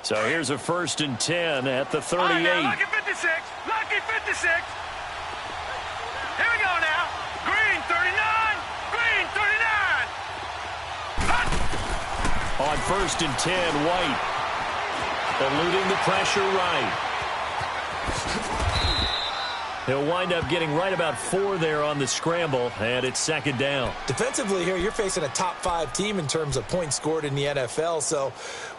So here's a 1st and 10 at the 38. Lucky 56. Lucky 56. Here we go now. Green 39. Green 39. Hut. On 1st and 10, White. Eluding the pressure right. He'll wind up getting right about 4 there on the scramble, and it's 2nd down. Defensively here, you're facing a top 5 team in terms of points scored in the NFL. So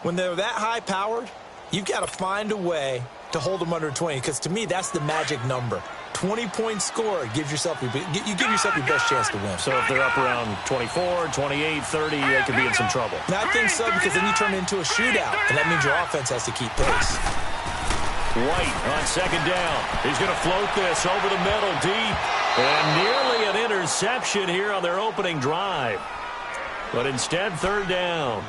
when they're that high-powered, you've got to find a way to hold them under 20, because to me, that's the magic number. 20-point score gives yourself you give yourself your best chance to win. So if they're up around 24, 28, 30, they could be in some trouble. And I think so, because then you turn it into a shootout, and that means your offense has to keep pace. White on 2nd down. He's going to float this over the middle deep. And nearly an interception here on their opening drive. But instead, 3rd down.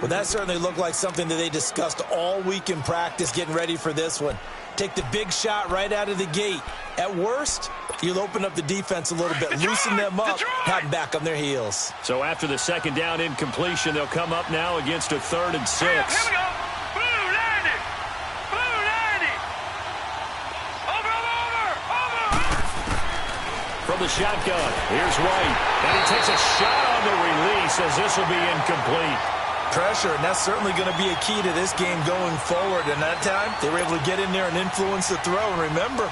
Well, that certainly looked like something that they discussed all week in practice getting ready for this one. Take the big shot right out of the gate. At worst, you'll open up the defense a little bit, loosen them up, have them back on their heels. So after the 2nd down incompletion, they'll come up now against a 3rd and 6. Here we go. From the shotgun, here's White, and he takes a shot on the release as this will be incomplete. Pressure, and that's certainly going to be a key to this game going forward. And that time, they were able to get in there and influence the throw. And remember,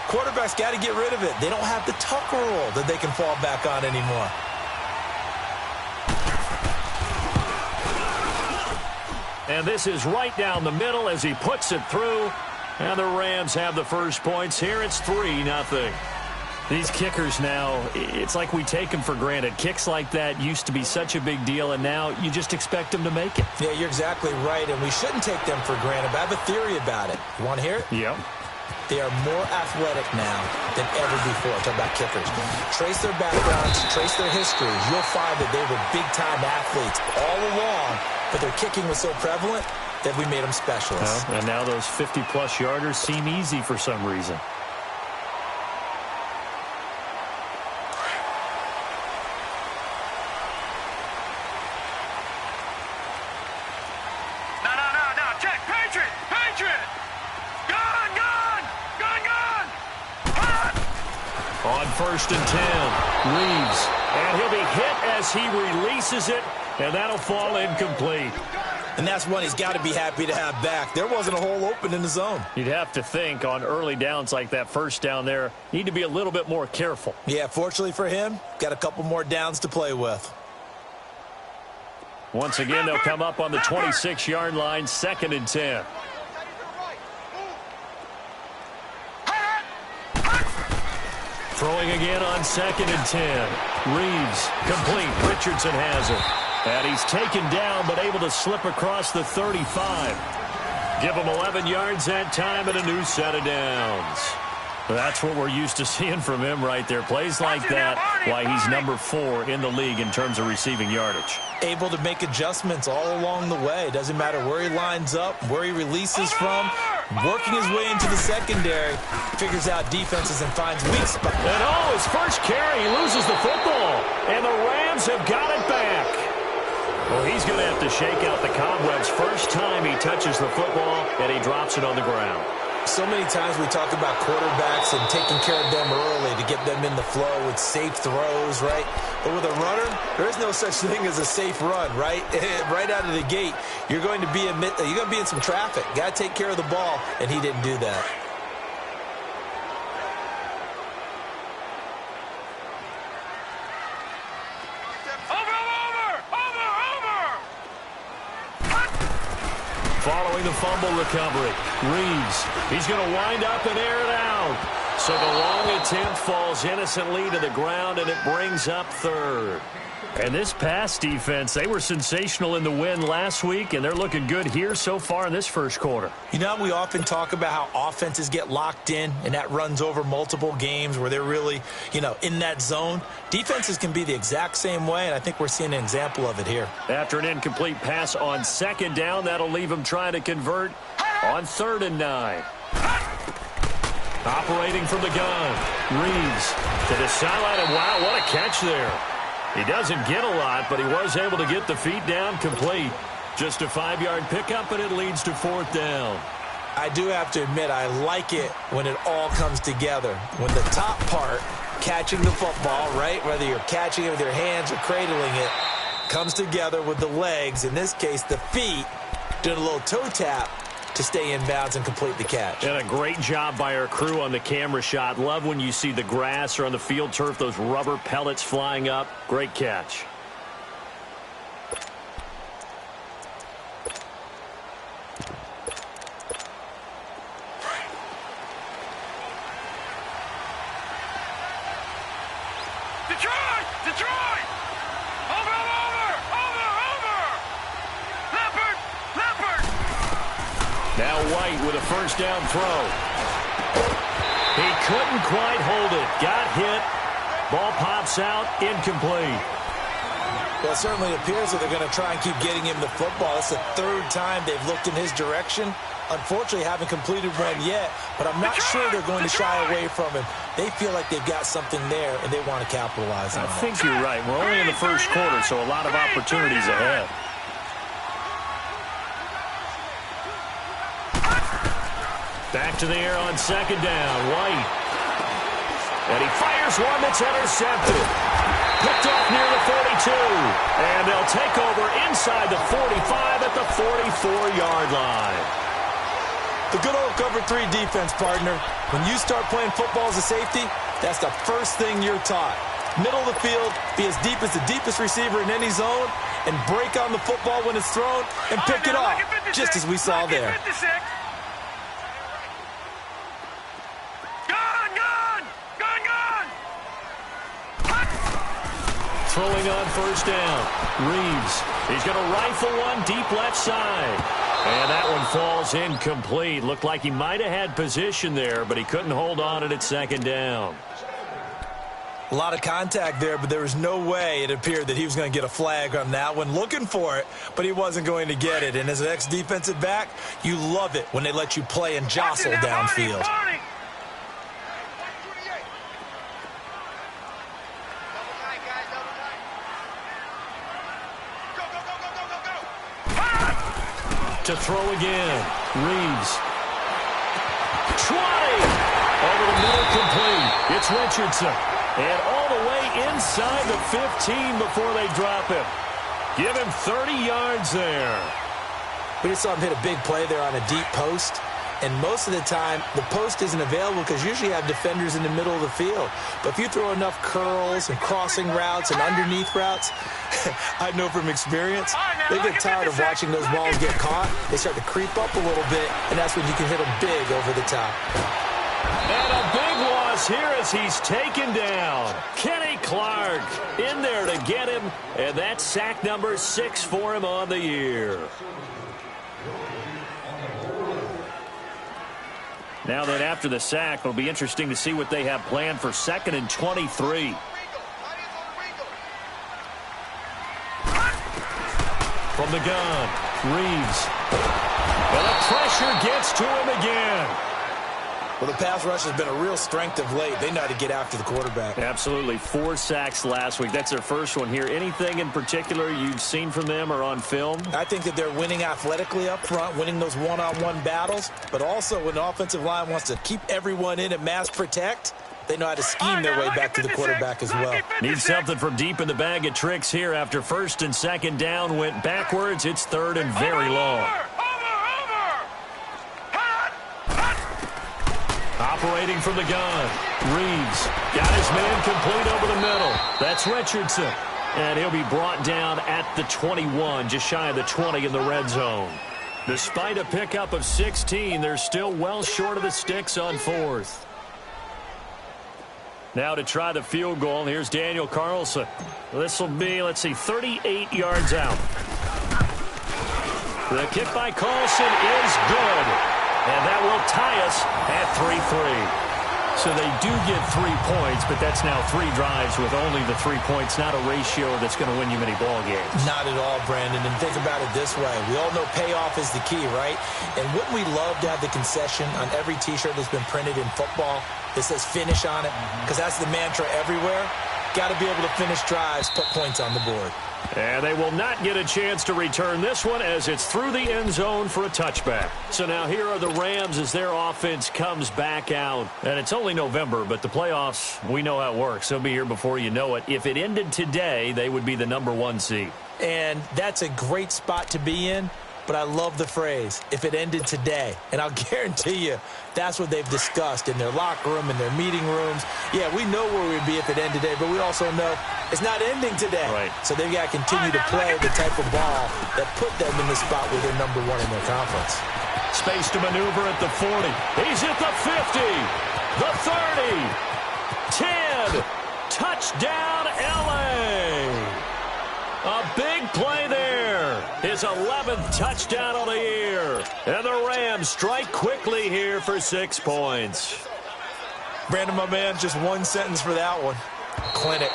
quarterbacks got to get rid of it. They don't have the Tucker rule that they can fall back on anymore. And this is right down the middle as he puts it through. And the Rams have the first points here. It's 3-0. These kickers now, it's like we take them for granted. Kicks like that used to be such a big deal, and now you just expect them to make it. Yeah, you're exactly right, and we shouldn't take them for granted. But I have a theory about it. You want to hear it? Yep. They are more athletic now than ever before. Talk about kickers. Trace their backgrounds, trace their histories. You'll find that they were big-time athletes all along, but their kicking was so prevalent that we made them specialists. Well, and now those 50-plus yarders seem easy for some reason. On 1st and 10, Reeves, and he'll be hit as he releases it, and that'll fall incomplete. And that's one he's got to be happy to have back. There wasn't a hole open in the zone. You'd have to think on early downs like that, 1st down there, need to be a little bit more careful. Yeah, fortunately for him, got a couple more downs to play with. Once again, they'll come up on the 26-yard line, 2nd and 10. Throwing again on 2nd and 10. Reeves, complete. Richardson has it. And he's taken down, but able to slip across the 35. Give him 11 yards that time and a new set of downs. That's what we're used to seeing from him right there. Plays like that, why he's number 4 in the league in terms of receiving yardage. Able to make adjustments all along the way. Doesn't matter where he lines up, where he releases from. Working his way into the secondary, figures out defenses and finds weak spots. And his first carry, he loses the football. And the Rams have got it back. Well, he's going to have to shake out the cobwebs first time he touches the football, and he drops it on the ground. So many times we talk about quarterbacks and taking care of them early to get them in the flow with safe throws, right? But with a runner, there is no such thing as a safe run, right? Right out of the gate, you're going to be in some traffic. Got to take care of the ball, and he didn't do that. Following the fumble recovery, Reeves, he's going to wind up and air it out. So the long attempt falls innocently to the ground, and it brings up 3rd. And this pass defense, they were sensational in the win last week, and they're looking good here so far in this first quarter. You know, we often talk about how offenses get locked in, and that runs over multiple games where they're really, in that zone. Defenses can be the exact same way, and I think we're seeing an example of it here. After an incomplete pass on 2nd down, that'll leave him trying to convert on 3rd and 9. Operating from the gun, Reeves to the sideline, and wow, what a catch there. He doesn't get a lot, but he was able to get the feet down complete. Just a 5-yard pickup, and it leads to 4th down. I do have to admit, I like it when it all comes together. When the top part, catching the football, right, whether you're catching it with your hands or cradling it, comes together with the legs, in this case the feet, doing a little toe tap to stay in bounds and complete the catch. And a great job by our crew on the camera shot. Love when you see the grass or on the field turf, those rubber pellets flying up. Great catch. Now White with a first down throw. He couldn't quite hold it. Got hit. Ball pops out. Incomplete. Well, it certainly appears that they're going to try and keep getting him the football. It's the 3rd time they've looked in his direction. Unfortunately, haven't completed one yet, but I'm not sure they're going to shy away from him. They feel like they've got something there, and they want to capitalize on it. I think you're right. We're only in the first quarter, so a lot of opportunities ahead. Back to the air on 2nd down. White. And he fires one that's intercepted. Picked off near the 42. And they'll take over inside the 45 at the 44-yard line. The good old cover 3 defense, partner. When you start playing football as a safety, that's the first thing you're taught. Middle of the field, be as deep as the deepest receiver in any zone, and break on the football when it's thrown and pick it off, just as we saw there. Throwing on first down. Reeves. He's going to rifle one deep left side. And that one falls incomplete. Looked like he might have had position there, but he couldn't hold on it at 2nd down. A lot of contact there, but there was no way it appeared that he was going to get a flag on that one. Looking for it, but he wasn't going to get it. And as an ex-defensive back, you love it when they let you play and jostle downfield. To throw again. Reeves. 20. Over the middle, complete. It's Richardson. And all the way inside the 15 before they drop him. Give him 30 yards there. We just saw him hit a big play there on a deep post. And most of the time, the post isn't available because usually you have defenders in the middle of the field. But if you throw enough curls and crossing routes and underneath routes, I know from experience, they get tired of watching those balls get caught. They start to creep up a little bit, and that's when you can hit them big over the top. And a big loss here as he's taken down. Kenny Clark in there to get him, and that's sack number 6 for him on the year. Now then, after the sack, it'll be interesting to see what they have planned for 2nd and 23. From the gun, Reeves. And the pressure gets to him again. Well, the pass rush has been a real strength of late. They know how to get after the quarterback. Absolutely. 4 sacks last week. That's their first one here. Anything in particular you've seen from them or on film? I think that they're winning athletically up front, winning those one-on-one battles, but also when the offensive line wants to keep everyone in and mass protect, they know how to scheme their way back to the quarterback as well. Need something from deep in the bag of tricks here after 1st and 2nd down went backwards. It's 3rd and very long. Operating from the gun. Reeves got his man complete over the middle. That's Richardson. And he'll be brought down at the 21, just shy of the 20 in the red zone. Despite a pickup of 16, they're still well short of the sticks on 4th. Now to try the field goal, here's Daniel Carlson. This will be, 38 yards out. The kick by Carlson is good. And that will tie us at 3-3. So they do get 3 points, but that's now 3 drives with only the 3 points, not a ratio that's going to win you many ball games. Not at all, Brandon. And think about it this way. We all know payoff is the key, right? And wouldn't we love to have the concession on every T-shirt that's been printed in football that says finish on it? Because that's the mantra everywhere. Got to be able to finish drives, put points on the board. And they will not get a chance to return this one as it's through the end zone for a touchback. So now here are the Rams as their offense comes back out. And it's only November, but the playoffs, we know how it works. They'll be here before you know it. If it ended today, they would be the #1 seed. And that's a great spot to be in. But I love the phrase, if it ended today. And I'll guarantee you, that's what they've discussed in their locker room, in their meeting rooms. Yeah, we know where we'd be if it ended today, but we also know it's not ending today. Right. So they've got to continue to play the type of ball that put them in the spot where they're #1 in their conference. Space to maneuver at the 40. He's at the 50, the 30, 10. Touchdown, L.A. A big play there. His 11th touchdown of the year. And the Rams strike quickly here for 6 points. Brandon, my man, just one sentence for that one. Clinic.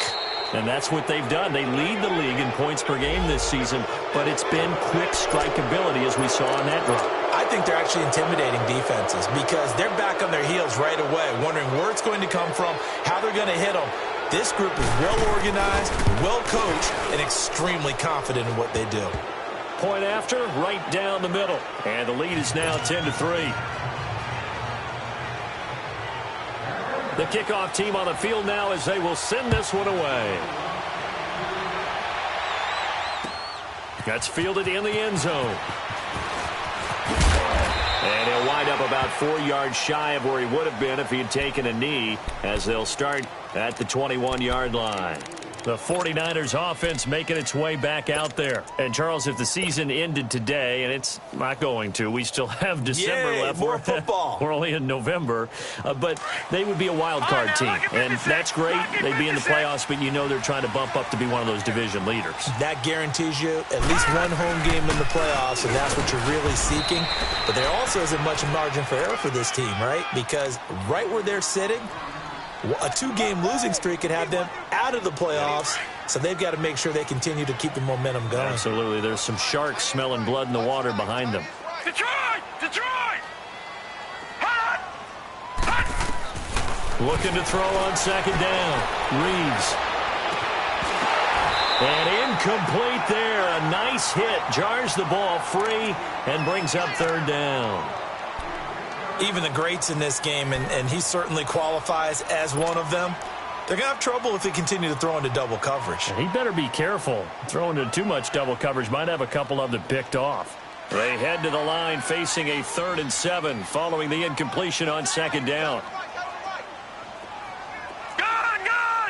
And that's what they've done. They lead the league in points per game this season, but it's been quick strikeability as we saw on that drive. I think they're actually intimidating defenses because they're back on their heels right away, wondering where it's going to come from, how they're going to hit them. This group is well-organized, well-coached, and extremely confident in what they do. Point after, right down the middle. And the lead is now 10-3. The kickoff team on the field now as they will send this one away. That's fielded in the end zone. And he'll wind up about 4 yards shy of where he would have been if he had taken a knee, as they'll start at the 21-yard line. The 49ers offense making its way back out there. And, Charles, if the season ended today, and it's not going to, we still have December left. More football. We're only in November. But they would be a wild card team. And that's great. They'd be in the playoffs, but you know they're trying to bump up to be one of those division leaders. That guarantees you at least one home game in the playoffs, and that's what you're really seeking. But there also isn't much margin for error for this team, right? Because right where they're sitting, a 2-game losing streak could have them out of the playoffs, so they've got to make sure they continue to keep the momentum going. Absolutely. There's some sharks smelling blood in the water behind them. Detroit! Detroit! Hot! Hot! Looking to throw on second down. Reeves. And incomplete there. A nice hit. Jars the ball free and brings up third down. Even the greats in this game, and he certainly qualifies as one of them, they're going to have trouble if they continue to throw into double coverage. He better be careful. Throwing into too much double coverage might have a couple of them picked off. They head to the line facing a 3rd and 7 following the incompletion on second down. Gun!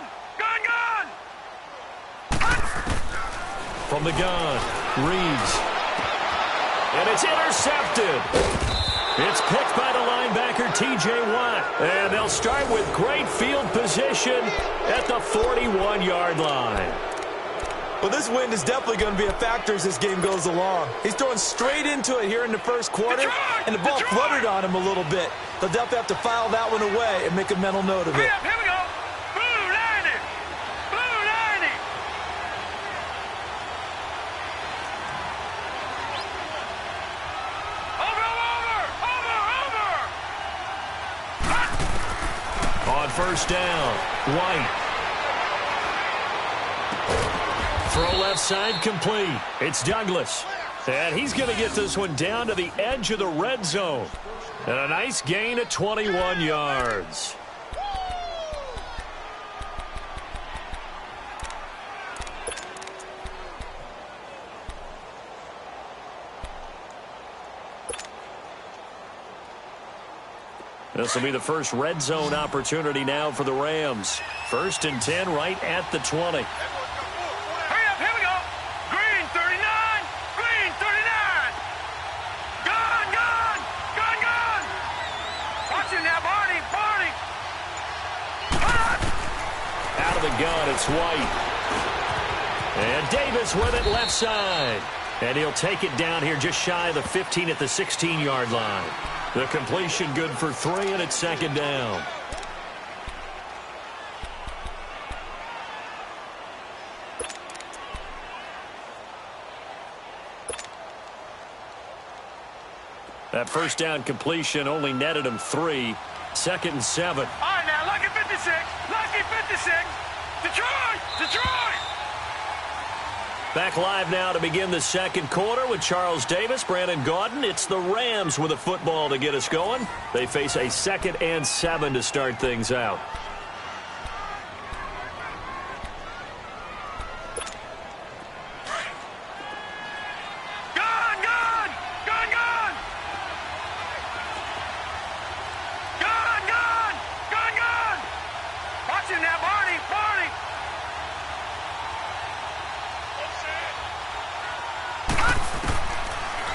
From the gun, Reeves. And it's intercepted. It's picked by the linebacker, T.J. Watt. And they'll start with great field position at the 41-yard line. Well, this wind is definitely going to be a factor as this game goes along. He's throwing straight into it here in the first quarter, and the ball fluttered on him a little bit. They'll definitely have to file that one away and make a mental note of it. Here we go. Blue 90. Blue 90. On first down, White. Throw left side complete. It's Douglas. And he's going to get this one down to the edge of the red zone. And a nice gain of 21 yards. This will be the first red zone opportunity now for the Rams. 1st and 10 right at the 20. Hurry up, here we go. Green 39. Green 39. Gun. Watch it now, Barney. Out of the gun, it's White. And Davis with it left side. And he'll take it down here just shy of the 15 at the 16-yard line. The completion good for 3, and it's second down. That first down completion only netted him 3. 2nd and 7. All right, now, lucky 56. Lucky 56. Detroit! Back live now to begin the second quarter with Charles Davis, Brandon Gaudin. It's the Rams with a football to get us going. They face a 2nd and 7 to start things out.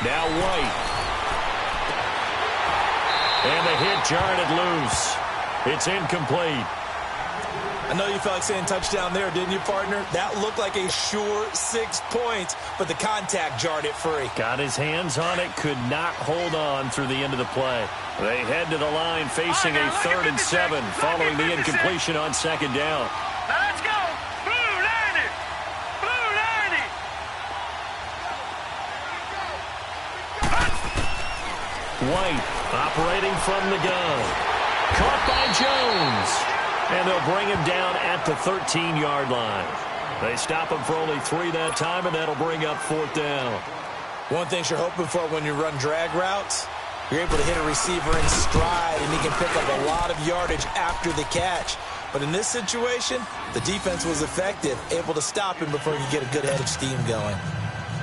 Now White. And the hit jarred it loose. It's incomplete. I know you felt like saying touchdown there, didn't you, partner? That looked like a sure 6 points, but the contact jarred it free. Got his hands on it, could not hold on through the end of the play. They head to the line facing a 3rd and 7 following the incompletion on 2nd down. Now let's go. Blue 90. Blue 90. White operating from the gun. Caught by Jones. And they'll bring him down at the 13-yard line. They stop him for only 3 that time, and that'll bring up 4th down. One thing you're hoping for when you run drag routes, you're able to hit a receiver in stride, and he can pick up a lot of yardage after the catch. But in this situation, the defense was effective, able to stop him before he could get a good head of steam going.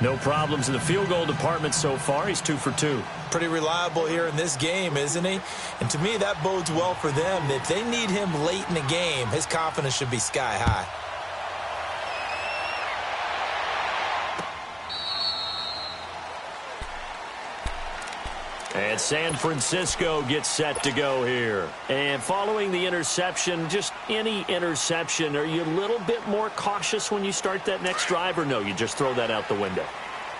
No problems in the field goal department so far. He's 2 for 2. Pretty reliable here in this game, isn't he? And to me, that bodes well for them. If they need him late in the game, his confidence should be sky high. And San Francisco gets set to go here. And following the interception, just any interception, are you a little bit more cautious when you start that next drive, or no, you just throw that out the window?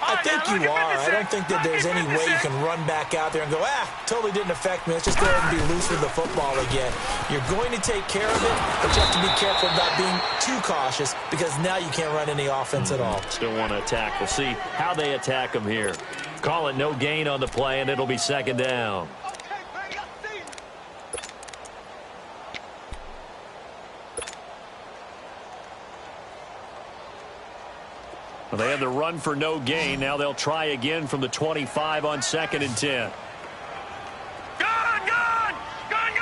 I think you are. I don't think that there's any way you can run back out there and go, totally didn't affect me. Let's just go ahead and be loose with the football again. You're going to take care of it, but you have to be careful about being too cautious because now you can't run any offense at all. Still want to attack. We'll see how they attack them here. Call it no gain on the play, and it'll be 2nd down. Well, they had the run for no gain. Now they'll try again from the 25 on 2nd and 10. Gun! Gun! Gun! Gun!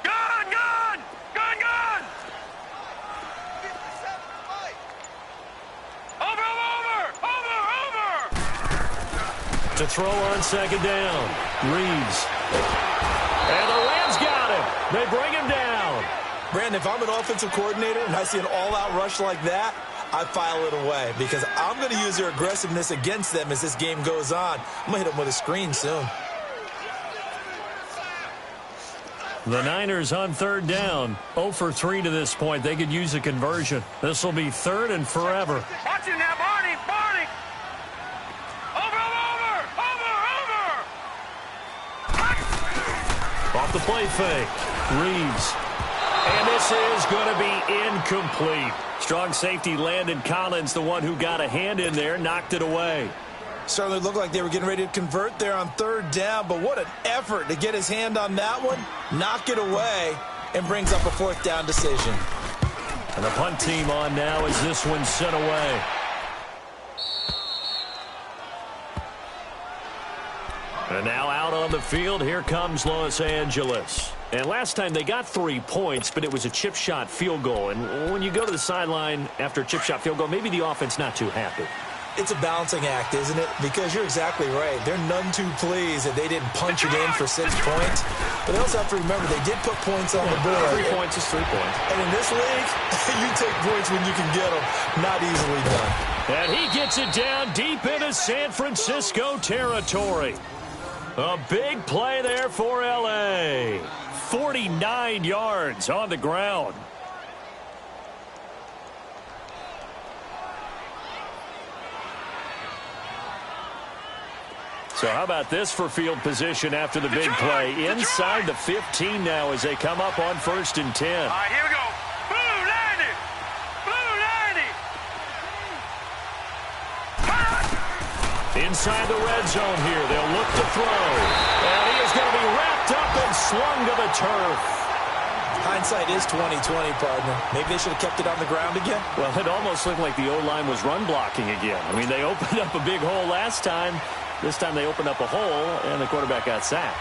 Gun! Gun! Gun! Gun! Over! To throw on 2nd down. Reeves. And the Rams got him. They bring him down. Brandon, if I'm an offensive coordinator and I see an all-out rush like that, I file it away because I'm going to use their aggressiveness against them as this game goes on. I'm going to hit them with a screen soon. The Niners on 3rd down. 0 for 3 to this point. They could use a conversion. This will be 3rd and forever. Watch it now, Barney! Barney! Over! Off the play fake. Reeves. And this is going to be incomplete. Strong safety Landon Collins, the one who got a hand in there, knocked it away. Certainly looked like they were getting ready to convert there on 3rd down, but what an effort to get his hand on that one, knock it away, and brings up a 4th down decision. And the punt team on now as this one's sent away. And now out on the field, here comes Los Angeles. And last time they got 3 points, but it was a chip shot field goal. And when you go to the sideline after a chip shot field goal, maybe the offense not too happy. It's a balancing act, isn't it? Because you're exactly right. They're none too pleased that they didn't punch it in for 6 points. But they also have to remember they did put points on the board. 3 points is 3 points. And in this league, you take points when you can get them. Not easily done. And he gets it down deep into San Francisco territory. A big play there for L.A. 49 yards on the ground. So how about this for field position after the big play? Inside the 15 now as they come up on 1st and 10. All right, here we go. Blue 90. Blue 90. Inside the red zone here. They'll look to throw. And he is going to be wrapped up and slung to the turf. High hindsight is 20/20, partner. Maybe they should have kept it on the ground again. Well, it almost looked like the O-line was run blocking again. I mean, they opened up a big hole last time. This time they opened up a hole, and the quarterback got sacked.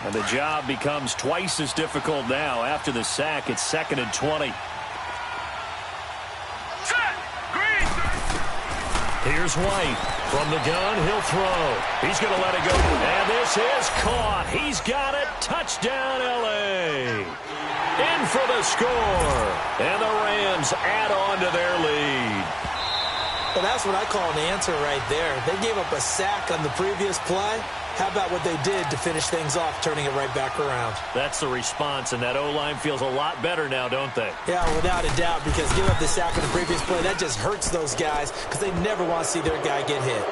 And the job becomes twice as difficult now. After the sack, it's 2nd and 20. Here's White. From the gun, he'll throw. He's going to let it go. And this is caught. He's got it. Touchdown, L.A. In for the score. And the Rams add on to their lead. Well, that's what I call an answer right there. They gave up a sack on the previous play. How about what they did to finish things off, turning it right back around? That's the response, and that O-line feels a lot better now, don't they? Yeah, without a doubt, because give up the sack on the previous play, that just hurts those guys because they never want to see their guy get hit.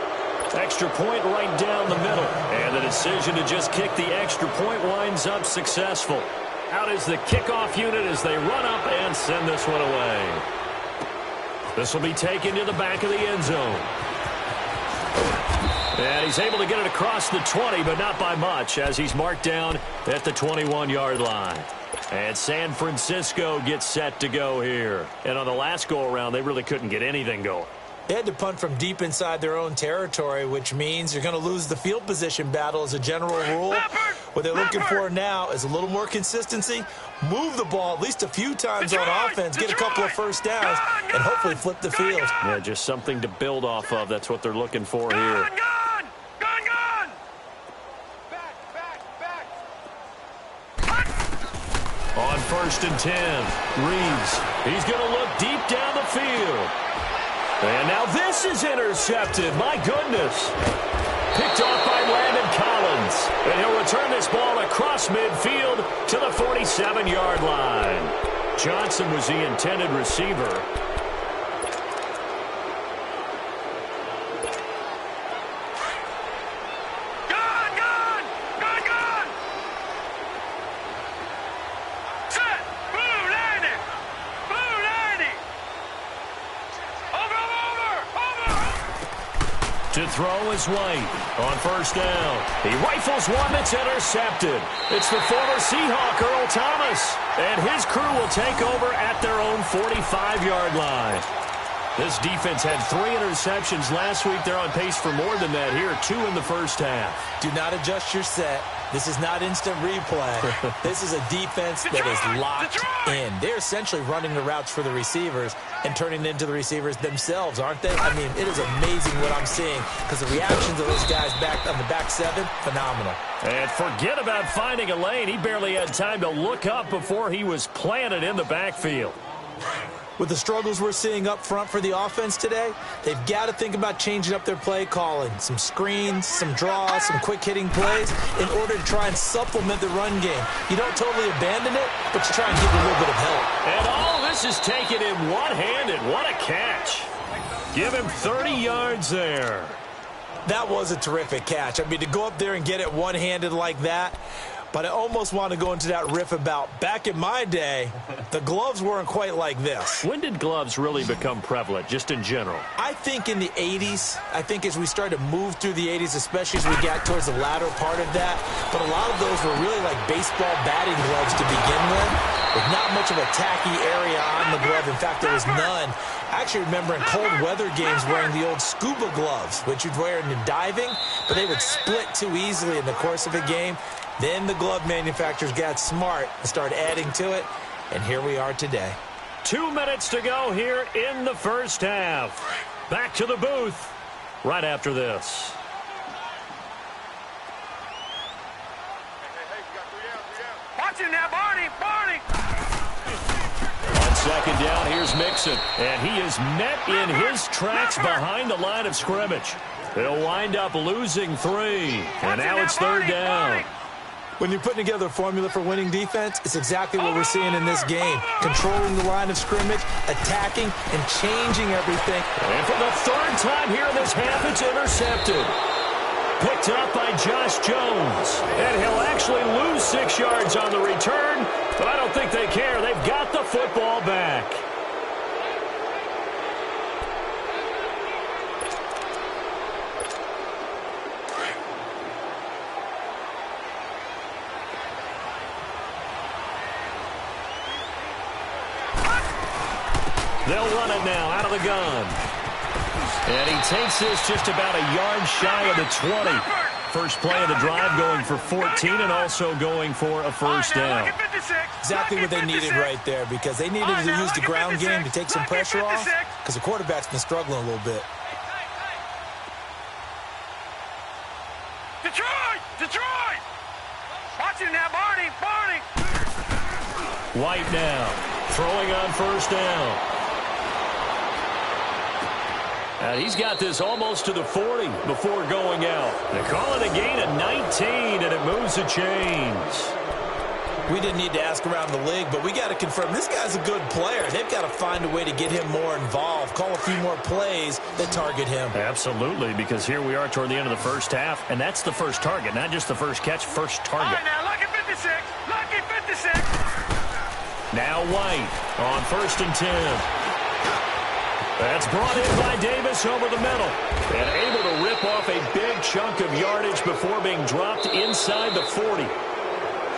Extra point right down the middle, and the decision to just kick the extra point winds up successful. Out is the kickoff unit as they run up and send this one away. This will be taken to the back of the end zone. And he's able to get it across the 20, but not by much, as he's marked down at the 21-yard line. And San Francisco gets set to go here. And on the last go-around, they really couldn't get anything going. They had to punt from deep inside their own territory, which means you're going to lose the field position battle as a general rule. What they're looking for now is a little more consistency, move the ball at least a few times on offense, get a couple of first downs, and hopefully flip the field. Yeah, just something to build off of. That's what they're looking for here. On 1st and 10, Reeves. He's going to look deep down the field. And now this is intercepted. My goodness. Picked off by Landon Collins. And he'll return this ball across midfield to the 47-yard line. Johnson was the intended receiver. To throw is White on 1st down. He rifles one that's intercepted. It's the former Seahawk, Earl Thomas. And his crew will take over at their own 45-yard line. This defense had 3 interceptions last week. They're on pace for more than that here. 2 in the first half. Do not adjust your set. This is not instant replay. This is a defense that is locked in. They're essentially running the routes for the receivers and turning it into the receivers themselves, aren't they? I mean, it is amazing what I'm seeing because the reactions of those guys back on the back 7, phenomenal. And forget about finding a lane. He barely had time to look up before he was planted in the backfield. With the struggles we're seeing up front for the offense today, they've got to think about changing up their play calling. Some screens, some draws, some quick-hitting plays in order to try and supplement the run game. You don't totally abandon it, but you try and give it a little bit of help. And all this is taken in one-handed. What a catch. Give him 30 yards there. That was a terrific catch. I mean, to go up there and get it one-handed like that, but I almost want to go into that riff about back in my day, the gloves weren't quite like this. When did gloves really become prevalent, just in general? I think in the 80s. I think as we started to move through the 80s, especially as we got towards the latter part of that. But a lot of those were really like baseball batting gloves to begin with not much of a tacky area on the glove. In fact, there was none. I actually remember in cold weather games wearing the old scuba gloves, which you'd wear in diving, but they would split too easily in the course of a game. Then the glove manufacturers got smart and started adding to it, and here we are today. 2 minutes to go here in the first half. Back to the booth right after this. Watch it now, Barney! Barney! On 2nd down, here's Mixon, and he is met in his tracks behind the line of scrimmage. They'll wind up losing 3, and now it's 3rd down. When you're putting together a formula for winning defense, it's exactly what we're seeing in this game. Controlling the line of scrimmage, attacking, and changing everything. And for the 3rd time here in this half, it's intercepted. Picked up by Josh Jones. And he'll actually lose 6 yards on the return, but I don't think they care. They've got the football back. They'll run it now out of the gun. And he takes this just about a yard shy of the 20. First play of the drive going for 14 and also going for a first down. Exactly what they needed right there, because they needed to use the ground game to take some pressure off, because the quarterback's been struggling a little bit. Detroit! Watch it now, Barney! White now, throwing on first down. And he's got this almost to the 40 before going out. They call it a gain of 19, and it moves the chains. We didn't need to ask around the league, but we got to confirm this guy's a good player. They've got to find a way to get him more involved, call a few more plays that target him. Absolutely, because here we are toward the end of the first half, and that's the first target, not just the first catch, first target. All right, now, lucky 56. Now White on 1st and 10. That's brought in by Davis over the middle. And able to rip off a big chunk of yardage before being dropped inside the 40.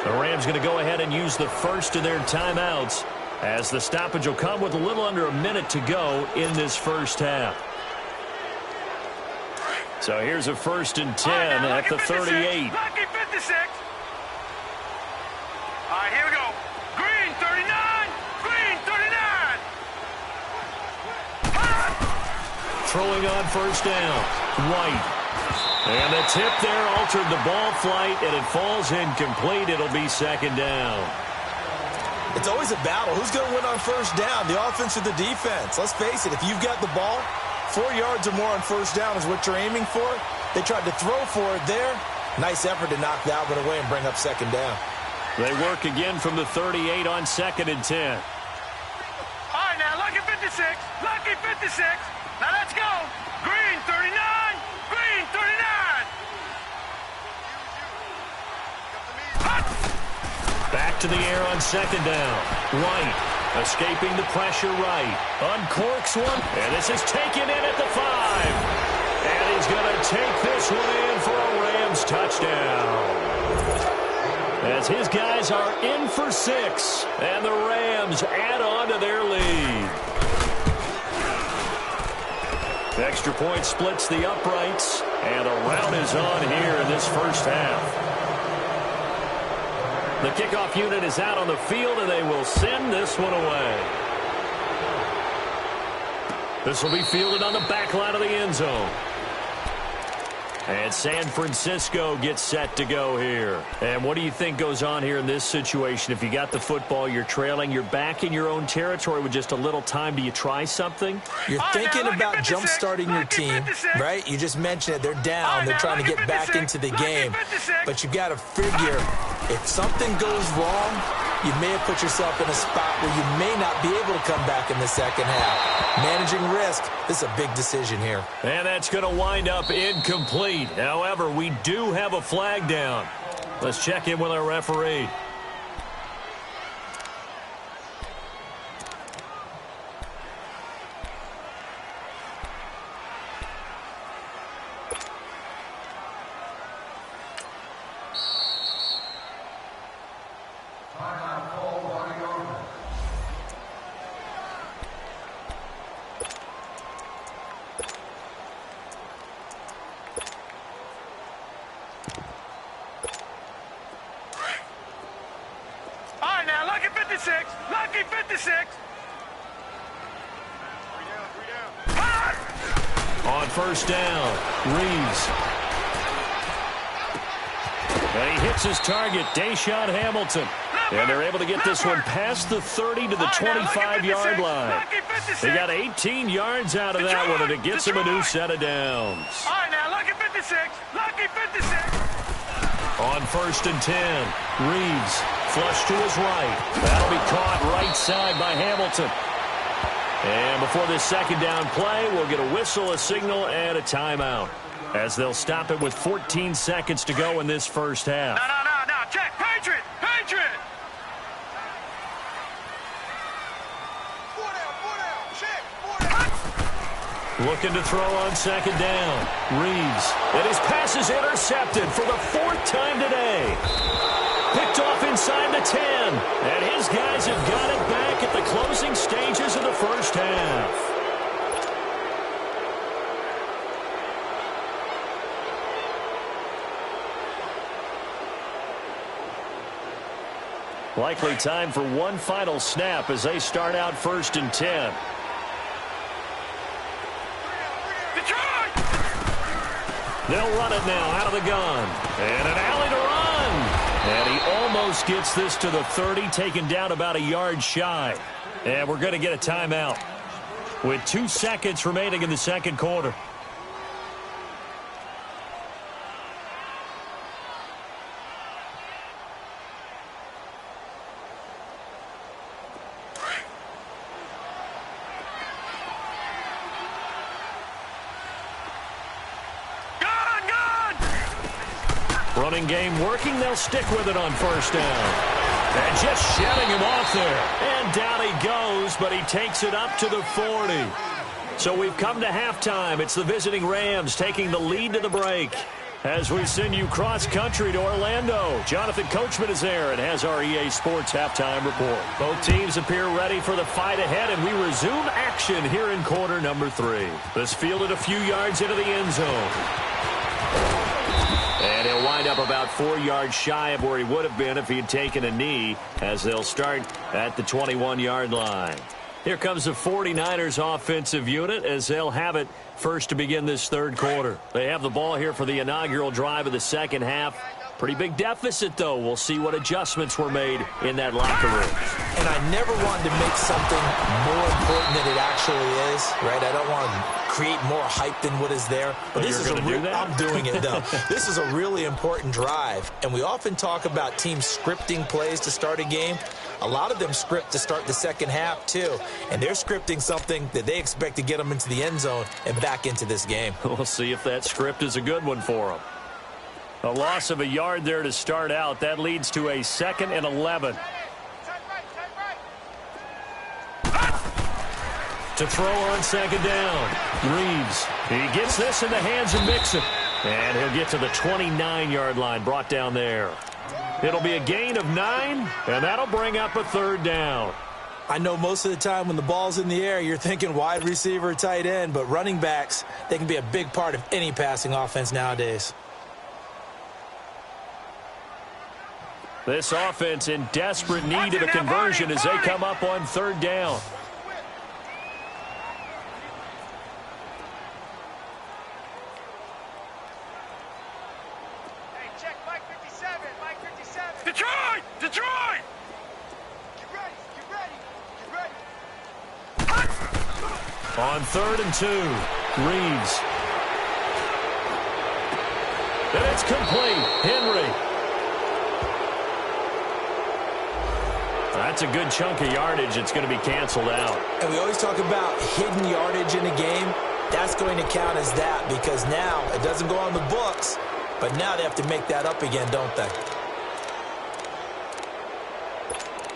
The Rams going to go ahead and use the first of their timeouts, as the stoppage will come with a little under a minute to go in this first half. So here's a 1st and 10 at the 38. Lucky 56. All right, here we go. Green 39. Throwing on first down. White. And the tip there altered the ball flight, and it falls incomplete. It'll be 2nd down. It's always a battle. Who's going to win on first down, the offense or the defense? Let's face it, if you've got the ball, 4 yards or more on first down is what you're aiming for. They tried to throw for it there. Nice effort to knock that one away and bring up 2nd down. They work again from the 38 on 2nd and 10. All right, now, lucky 56. Now let's go. Green 39. Back to the air on 2nd down. White escaping the pressure right. Uncorks one. And this is taken in at the 5. And he's going to take this one in for a Rams touchdown. As his guys are in for 6. And the Rams add on to their lead. Extra point splits the uprights, and a rout is on here in this first half. The kickoff unit is out on the field, and they will send this one away. This will be fielded on the back line of the end zone. And San Francisco gets set to go here. And what do you think goes on here in this situation? If you got the football, you're trailing, you're back in your own territory with just a little time. Do you try something? You're thinking about jump-starting your team, right? You just mentioned it. They're down. They're trying to get back into the game. But you got to figure, if something goes wrong, you may have put yourself in a spot where you may not be able to come back in the second half. Managing risk, this is a big decision here. And that's going to wind up incomplete. However, we do have a flag down. Let's check in with our referee. Lucky 56. On first down, Reeves. And he hits his target, Deshaun Hamilton. And they're able to get this one past the 30 to the 25-yard line. They got 18 yards out of that one, and it gets them a new set of downs. All right, now, lucky 56. Lucky 56. On first and 10, Reeves flush to his right. That'll be caught right side by Hamilton. And before this second down play, we'll get a whistle, a signal, and a timeout, as they'll stop it with 14 seconds to go in this first half. No. Check. Patriot. Looking to throw on second down. Reeves. And his pass is intercepted for the 4th time today. Picked off inside the 10. And his guys have got it back at the closing stages of the first half. Likely time for one final snap as they start out 1st and 10. They'll run it now out of the gun. And an alley to run. And he almost gets this to the 30, taken down about a yard shy. And we're going to get a timeout with 2 seconds remaining in the second quarter. Running game working. They'll stick with it on 1st down. And just shedding him off there. And down he goes, but he takes it up to the 40. So we've come to halftime. It's the visiting Rams taking the lead to the break. As we send you cross-country to Orlando, Jonathan Coachman is there and has our EA Sports halftime report. Both teams appear ready for the fight ahead, and we resume action here in quarter number 3. This fielded a few yards into the end zone. And he'll wind up about 4 yards shy of where he would have been if he had taken a knee, as they'll start at the 21-yard line. Here comes the 49ers offensive unit as they'll have it first to begin this third quarter. They have the ball here for the inaugural drive of the second half. Pretty big deficit, though. We'll see what adjustments were made in that locker room. And I never wanted to make something more important than it actually is, right? I don't want to create more hype than what is there. But this is I'm doing it, though. This is a really important drive. And we often talk about teams scripting plays to start a game. A lot of them script to start the second half, too. And they're scripting something that they expect to get them into the end zone and back into this game. We'll see if that script is a good one for them. A loss of a yard there to start out. That leads to a 2nd and 11. To throw on 2nd down. Reeves. He gets this in the hands of Mixon. And he'll get to the 29-yard line, brought down there. It'll be a gain of 9, and that'll bring up a 3rd down. I know most of the time when the ball's in the air, you're thinking wide receiver, tight end, but running backs, they can be a big part of any passing offense nowadays. This offense in desperate need of a conversion as they come up on 3rd down. Hey, check Mike 57, Mike 57. Detroit! Detroit! Get ready, get ready, get ready. On 3rd and 2, Reeves. And it's complete. Henry. That's a good chunk of yardage. It's going to be canceled out. And we always talk about hidden yardage in a game. That's going to count as that because now it doesn't go on the books, but now they have to make that up again, don't they?